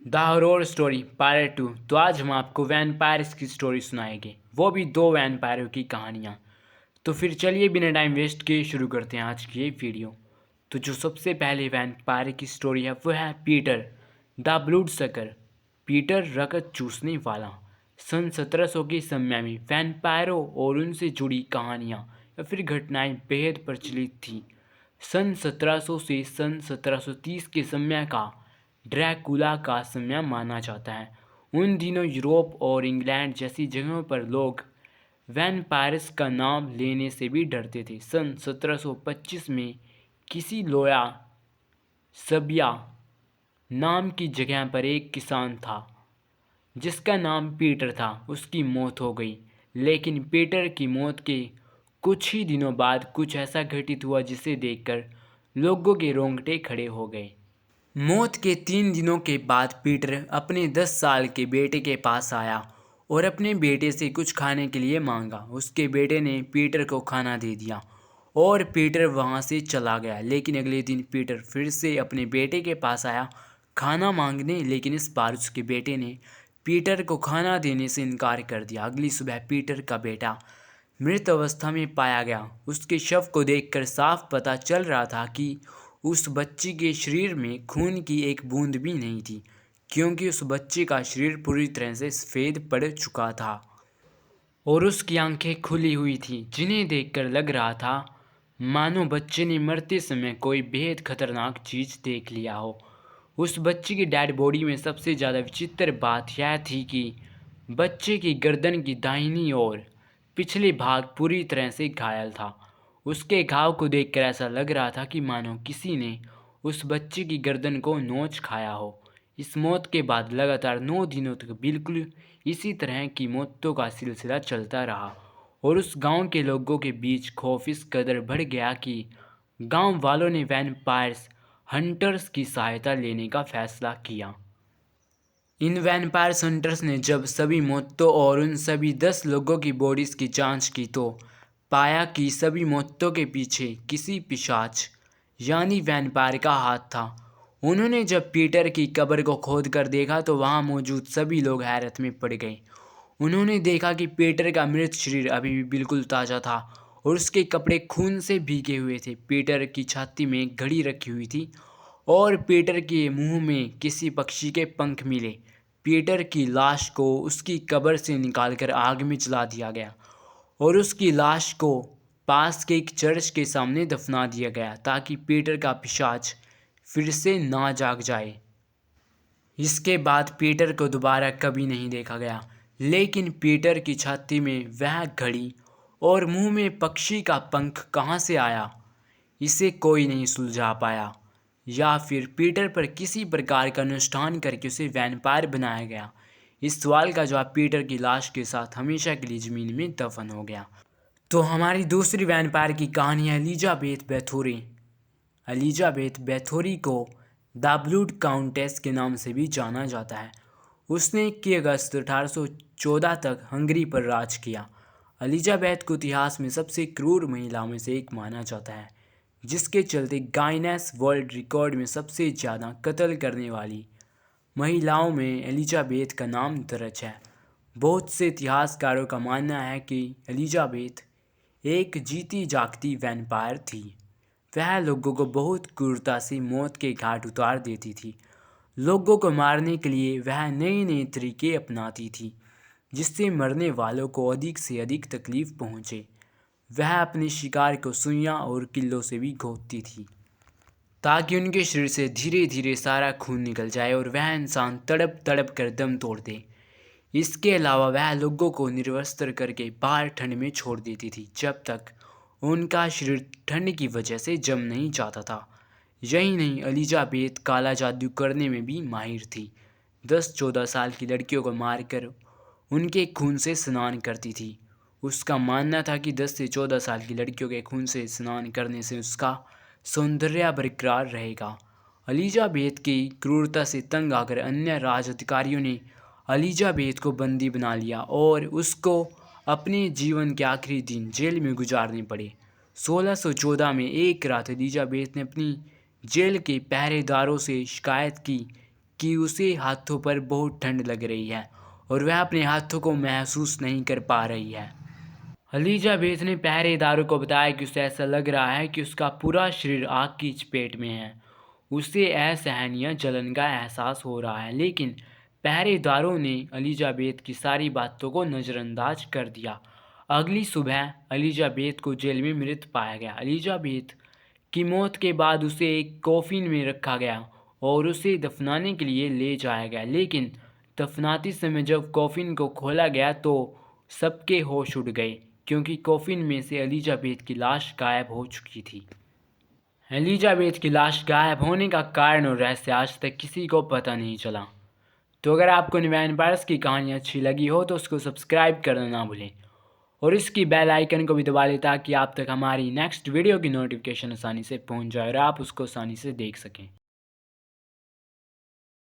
The horror story part 2। तो आज हम आपको वैम्पायर्स की स्टोरी सुनाएंगे, वो भी दो वैम्पायरों की कहानियाँ। तो फिर चलिए बिना टाइम वेस्ट किए शुरू करते हैं आज की ये वीडियो। तो जो सबसे पहले वैम्पायर की स्टोरी है वो है पीटर द ब्लूड सकर। पीटर रगत चूसने वाला। सन 1700 के समय में वैम्पायरों और उनसे जुड़ी कहानियाँ या फिर घटनाएं बेहद प्रचलित थी। सन 1700 से सन 1730 के समय का ड्रैकुला का समय माना जाता है। उन दिनों यूरोप और इंग्लैंड जैसी जगहों पर लोग वैम्पायर्स का नाम लेने से भी डरते थे। सन 1725 में किसी लोया सबिया नाम की जगह पर एक किसान था जिसका नाम पीटर था। उसकी मौत हो गई, लेकिन पीटर की मौत के कुछ ही दिनों बाद कुछ ऐसा घटित हुआ जिसे देखकर लोगों के रोंगटे खड़े हो गए। मौत के 3 दिनों के बाद पीटर अपने 10 साल के बेटे के पास आया और अपने बेटे से कुछ खाने के लिए मांगा। उसके बेटे ने पीटर को खाना दे दिया और पीटर वहां से चला गया। लेकिन अगले दिन पीटर फिर से अपने बेटे के पास आया खाना मांगने, लेकिन इस बार उसके बेटे ने पीटर को खाना देने से इनकार कर दिया। अगली सुबह पीटर का बेटा मृत अवस्था में पाया गया। उसके शव को देखकर साफ पता चल रहा था कि उस बच्ची के शरीर में खून की एक बूंद भी नहीं थी, क्योंकि उस बच्चे का शरीर पूरी तरह से सफ़ेद पड़ चुका था और उसकी आंखें खुली हुई थी, जिन्हें देखकर लग रहा था मानो बच्चे ने मरते समय कोई बेहद खतरनाक चीज़ देख लिया हो। उस बच्चे की डेड बॉडी में सबसे ज़्यादा विचित्र बात यह थी कि बच्चे की गर्दन की दाहिनी ओर पिछले भाग पूरी तरह से घायल था। उसके घाव को देखकर ऐसा लग रहा था कि मानो किसी ने उस बच्चे की गर्दन को नोच खाया हो। इस मौत के बाद लगातार 9 दिनों तक बिल्कुल इसी तरह की मौतों का सिलसिला चलता रहा और उस गांव के लोगों के बीच खौफ इस कदर बढ़ गया कि गांव वालों ने वैम्पायर्स हंटर्स की सहायता लेने का फैसला किया। इन वैम्पायर हंटर्स ने जब सभी मौतों और उन सभी 10 लोगों की बॉडीज़ की जांच की तो पाया कि सभी मौतों के पीछे किसी पिशाच यानी वैम्पायर का हाथ था। उन्होंने जब पीटर की कब्र को खोद कर देखा तो वहां मौजूद सभी लोग हैरत में पड़ गए। उन्होंने देखा कि पीटर का मृत शरीर अभी भी बिल्कुल ताज़ा था और उसके कपड़े खून से भीगे हुए थे। पीटर की छाती में एक घड़ी रखी हुई थी और पीटर के मुंह में किसी पक्षी के पंख मिले। पीटर की लाश को उसकी कब्र से निकालकर आग में जला दिया गया और उसकी लाश को पास के एक चर्च के सामने दफना दिया गया ताकि पीटर का पिशाच फिर से ना जाग जाए। इसके बाद पीटर को दोबारा कभी नहीं देखा गया, लेकिन पीटर की छाती में वह घड़ी और मुंह में पक्षी का पंख कहाँ से आया, इसे कोई नहीं सुलझा पाया। या फिर पीटर पर किसी प्रकार का अनुष्ठान करके उसे वैम्पायर बनाया गया। इस सवाल का जवाब पीटर की लाश के साथ हमेशा के लिए ज़मीन में दफन हो गया। तो हमारी दूसरी वैम्पायर की कहानी है एलिजाबेथ बैथोरी। एलिजाबेथ बैथोरी को द ब्लूड काउंटेस के नाम से भी जाना जाता है। उसने 21 अगस्त 1814 तक हंगरी पर राज किया। एलिजाबेथ को इतिहास में सबसे क्रूर महिलाओं में से एक माना जाता है, जिसके चलते गाइनेस वर्ल्ड रिकॉर्ड में सबसे ज़्यादा कत्ल करने वाली महिलाओं में एलिजाबेथ का नाम दर्ज है। बहुत से इतिहासकारों का मानना है कि एलिजाबेथ एक जीती जागती वैम्पायर थी। वह लोगों को बहुत क्रूरता से मौत के घाट उतार देती थी। लोगों को मारने के लिए वह नए नए तरीके अपनाती थी, जिससे मरने वालों को अधिक से अधिक तकलीफ पहुँचे। वह अपने शिकार को सुइयां और किल्लों से भी गोदती थी ताकि उनके शरीर से धीरे धीरे सारा खून निकल जाए और वह इंसान तड़प तड़प कर दम तोड़ दे। इसके अलावा वह लोगों को निर्वस्त्र करके बाहर ठंड में छोड़ देती थी जब तक उनका शरीर ठंड की वजह से जम नहीं जाता था। यही नहीं, एलिजाबेथ काला जादू करने में भी माहिर थी। 10-14 साल की लड़कियों को मारकर उनके खून से स्नान करती थी। उसका मानना था कि 10 से 14 साल की लड़कियों के खून से स्नान करने से उसका सौंदर्य बरकरार रहेगा। एलिजाबेथ की क्रूरता से तंग आकर अन्य राज अधिकारियों ने एलिजाबेथ को बंदी बना लिया और उसको अपने जीवन के आखिरी दिन जेल में गुजारने पड़े। 1614 में एक रात एलिजाबेथ ने अपनी जेल के पहरेदारों से शिकायत की कि उसे हाथों पर बहुत ठंड लग रही है और वह अपने हाथों को महसूस नहीं कर पा रही है। एलिजाबेथ ने पहरेदारों को बताया कि उसे ऐसा लग रहा है कि उसका पूरा शरीर आग की चपेट में है। उसे असहनीय जलन का एहसास हो रहा है, लेकिन पहरेदारों ने एलिजाबेथ की सारी बातों को नज़रअंदाज कर दिया। अगली सुबह एलिजाबेथ को जेल में मृत पाया गया। एलिजाबेथ की मौत के बाद उसे एक कॉफिन में रखा गया और उसे दफनाने के लिए ले जाया गया, लेकिन दफनाते समय जब कॉफिन को खोला गया तो सबके होश उड़ गए, क्योंकि कॉफिन में से एलिजाबेथ की लाश गायब हो चुकी थी। एलिजाबेथ की लाश गायब होने का कारण और रहस्य आज तक किसी को पता नहीं चला। तो अगर आपको वैम्पायर्स की कहानी अच्छी लगी हो तो उसको सब्सक्राइब करना ना भूलें और इसकी बेल आइकन को भी दबा लें ताकि आप तक हमारी नेक्स्ट वीडियो की नोटिफिकेशन आसानी से पहुंच जाए और आप उसको आसानी से देख सकें।